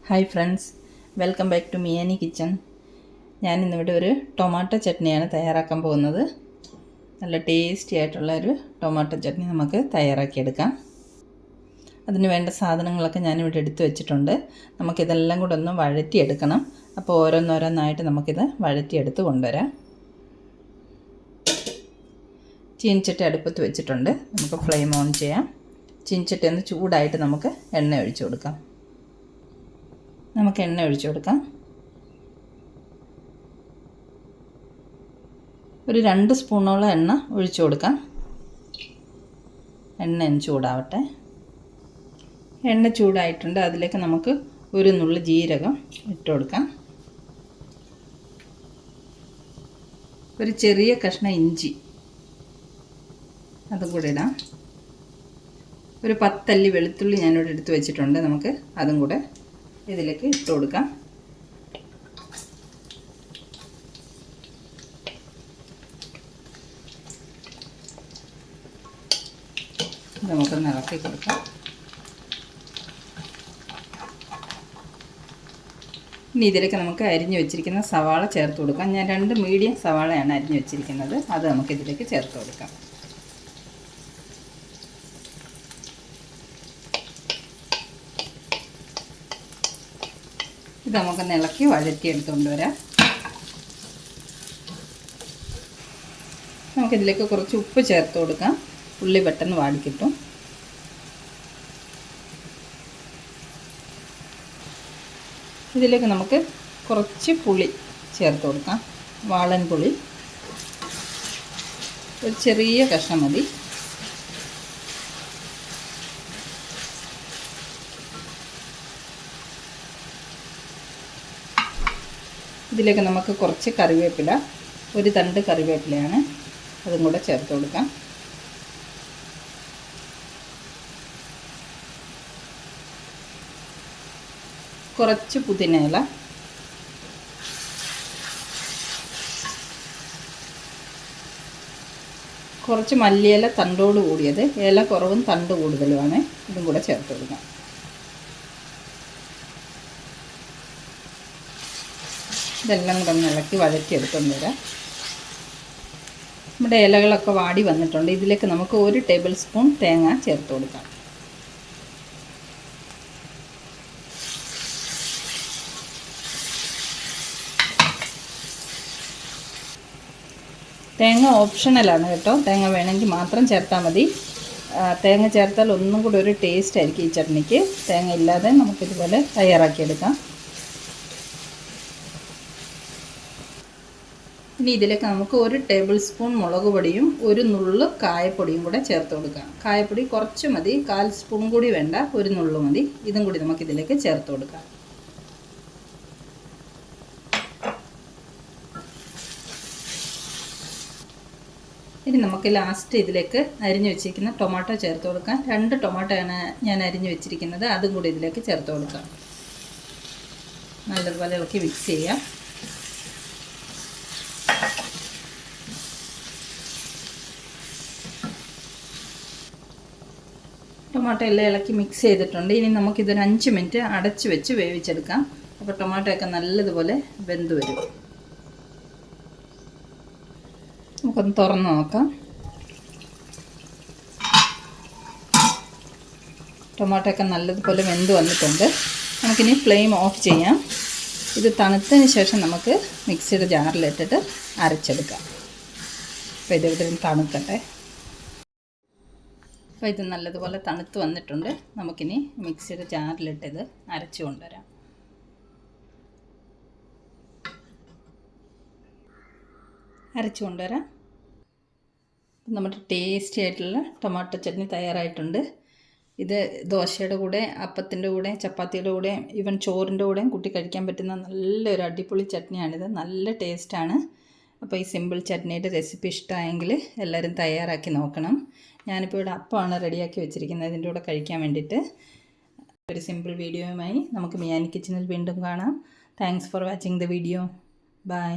Hi friends, welcome back to മിയാനി kitchen. ഞാനിന്നിവിടെ ഒരു ടൊമാറ്റോ ചട്നിയാണ് തയ്യാറാക്കാൻ പോകുന്നത്. നല്ല ടേസ്റ്റി ആയിട്ടുള്ള ഒരു ടൊമാറ്റോ ചട്നി നമുക്ക് തയ്യാറാക്കിയെടുക്കാം. അതിന് വേണ്ട സാധനങ്ങളൊക്കെ ഞാനിവിടെ എടുത്തു വെച്ചിട്ടുണ്ട്. നമുക്കിതെല്ലാം കൂടെ ഒന്ന് വഴറ്റിയെടുക്കണം. അപ്പോൾ ഓരോന്നോരോന്നായിട്ട് നമുക്കിത് വഴറ്റിയെടുത്ത് കൊണ്ടുവരാം. ചീനിച്ചട്ടി അടുപ്പത്ത് വെച്ചിട്ടുണ്ട്. നമുക്ക് ഫ്ലെയിം ഓൺ ചെയ്യാം. ചീനിച്ചട്ടി ഒന്ന് ചൂടായിട്ട് നമുക്ക് എണ്ണ ഒഴിച്ചു കൊടുക്കാം. നമുക്ക് എണ്ണ ഒഴിച്ചു കൊടുക്കാം. ഒരു 2 സ്പൂണോളം എണ്ണ ഒഴിച്ചു കൊടുക്കാം. എണ്ണ ചൂടാവട്ടെ. എണ്ണ ചൂടായിട്ടുണ്ട്. അതിലേക്ക് നമുക്ക് ഒരു നുള്ളു ജീരകം ഇട്ട് കൊടുക്കാം. ഒരു ചെറിയ കഷ്ണം ഇഞ്ചി അതും കൂടെ ഇടാം. ഒരു 10 അല്ലി വെളുത്തുള്ളി ഞാനിവിടെ എടുത്ത് വെച്ചിട്ടുണ്ട്. നമുക്ക് അതും കൂടെ ഇതിലേക്ക് ഇട്ട് കൊടുക്കാം. നമുക്കൊന്ന് ഇളക്കി കൊടുക്കാം. ഇനി ഇതിലേക്ക് നമുക്ക് അരിഞ്ഞു വെച്ചിരിക്കുന്ന സവാള ചേർത്ത് കൊടുക്കാം. ഞാൻ 2 മീഡിയം സവാളയാണ് അരിഞ്ഞു വെച്ചിരിക്കുന്നത്. അത് നമുക്ക് ഇതിലേക്ക് ചേർത്ത് കൊടുക്കാം. ഇത് നമുക്കൊന്ന് ഇളക്കി വഴറ്റിയെടുത്തുകൊണ്ട് വരാം. നമുക്കിതിലേക്ക് കുറച്ച് ഉപ്പ് ചേർത്ത് കൊടുക്കാം. ഉള്ളി പെട്ടെന്ന് വാടിക്കിട്ടും. ഇതിലേക്ക് നമുക്ക് കുറച്ച് പുളി ചേർത്ത് കൊടുക്കാം. വാളൻ പുളി ഒരു ചെറിയ കഷ്ണം മതി. ഇതിലേക്ക് നമുക്ക് കുറച്ച് കറിവേപ്പില, ഒരു തണ്ട് കറിവേപ്പിലയാണ്, അതും കൂടെ ചേർത്ത് കൊടുക്കാം. കുറച്ച് പുതിനയില, കുറച്ച് മല്ലിയില തണ്ടോട് കൂടിയത്, ഇല കുറവും തണ്ട് കൂടുതലുമാണ്, ഇതും കൂടെ ചേർത്ത് കൊടുക്കാം. ഇതെല്ലാം കൂടെ ഒന്ന് ഇളക്കി വഴറ്റിയെടുത്തുകൊണ്ട് വരാം. നമ്മുടെ ഇലകളൊക്കെ വാടി വന്നിട്ടുണ്ട്. ഇതിലേക്ക് നമുക്ക് 1 ടേബിൾ സ്പൂൺ തേങ്ങ ചേർത്ത് കൊടുക്കാം. തേങ്ങ ഓപ്ഷണലാണ് കേട്ടോ. തേങ്ങ വേണമെങ്കിൽ മാത്രം ചേർത്താൽ മതി. തേങ്ങ ചേർത്താൽ ഒന്നും കൂടി ഒരു ടേസ്റ്റ് ആയിരിക്കും ഈ ചട്നിക്ക്. തേങ്ങ ഇല്ലാതെ നമുക്കിതുപോലെ തയ്യാറാക്കിയെടുക്കാം. ഇനി ഇതിലേക്ക് നമുക്ക് 1 ടേബിൾ സ്പൂൺ മുളക് പൊടിയും ഒരു നുള്ളു കായപ്പൊടിയും കൂടെ ചേർത്ത് കൊടുക്കാം. കായപ്പൊടി കുറച്ച് മതി, 1/4 സ്പൂൺ കൂടി വേണ്ട, ഒരു നുള്ളു മതി. ഇതും കൂടി നമുക്കിതിലേക്ക് ചേർത്ത് കൊടുക്കാം. ഇനി നമുക്ക് ലാസ്റ്റ് ഇതിലേക്ക് അരിഞ്ഞു വെച്ചിരിക്കുന്ന ടൊമാറ്റോ ചേർത്ത് കൊടുക്കാം. 2 ടൊമാറ്റോയാണ് ഞാൻ അരിഞ്ഞു വെച്ചിരിക്കുന്നത്. അതും കൂടി ഇതിലേക്ക് ചേർത്ത് കൊടുക്കാം. നല്ലതുപോലെ ഇളക്കി മിക്സ് ചെയ്യാം. ടൊമാറ്റോ എല്ലാം ഇളക്കി മിക്സ് ചെയ്തിട്ടുണ്ട്. ഇനി നമുക്കിതൊരു 5 മിനിറ്റ് അടച്ച് വെച്ച് വേവിച്ചെടുക്കാം. അപ്പോൾ ടൊമാറ്റോ ഒക്കെ നല്ലതുപോലെ വെന്ത് വരും. നമുക്കൊന്ന് തുറന്ന് നോക്കാം. ടൊമാറ്റോ ഒക്കെ നല്ലതുപോലെ വെന്ത് വന്നിട്ടുണ്ട്. നമുക്കിനി ഫ്ലെയിം ഓഫ് ചെയ്യാം. ഇത് തണുത്തതിന് ശേഷം നമുക്ക് മിക്സിയുടെ ജാറിലിട്ടിട്ട് അരച്ചെടുക്കാം. അപ്പോൾ ഇതിവിടെ തണുക്കട്ടെ. അപ്പോൾ ഇത് നല്ലതുപോലെ തണുത്ത് വന്നിട്ടുണ്ട്. നമുക്കിനി മിക്സിയുടെ ജാറിലിട്ടിത് അരച്ച് കൊണ്ടുവരാം. നമ്മുടെ ടേസ്റ്റി ആയിട്ടുള്ള ടൊമാറ്റോ ചട്നി തയ്യാറായിട്ടുണ്ട്. ഇത് ദോശയുടെ കൂടെ, അപ്പത്തിൻ്റെ കൂടെ, ചപ്പാത്തിയുടെ കൂടെ, ഈവൻ ചോറിൻ്റെ കൂടെയും കൂട്ടി കഴിക്കാൻ പറ്റുന്ന നല്ലൊരു അടിപൊളി ചട്നിയാണിത്. നല്ല ടേസ്റ്റാണ്. അപ്പോൾ ഈ സിമ്പിൾ ചട്നിയുടെ റെസിപ്പി ഇഷ്ടമായെങ്കിൽ എല്ലാവരും തയ്യാറാക്കി നോക്കണം. ഞാനിപ്പോൾ ഇവിടെ അപ്പമാണ് റെഡിയാക്കി വെച്ചിരിക്കുന്നത് ഇതിൻ്റെ കൂടെ കഴിക്കാൻ വേണ്ടിയിട്ട്. ഒരു സിമ്പിൾ വീഡിയോയുമായി നമുക്ക് മിയാനി കിച്ചണിൽ വീണ്ടും കാണാം. Thanks for watching the video. By.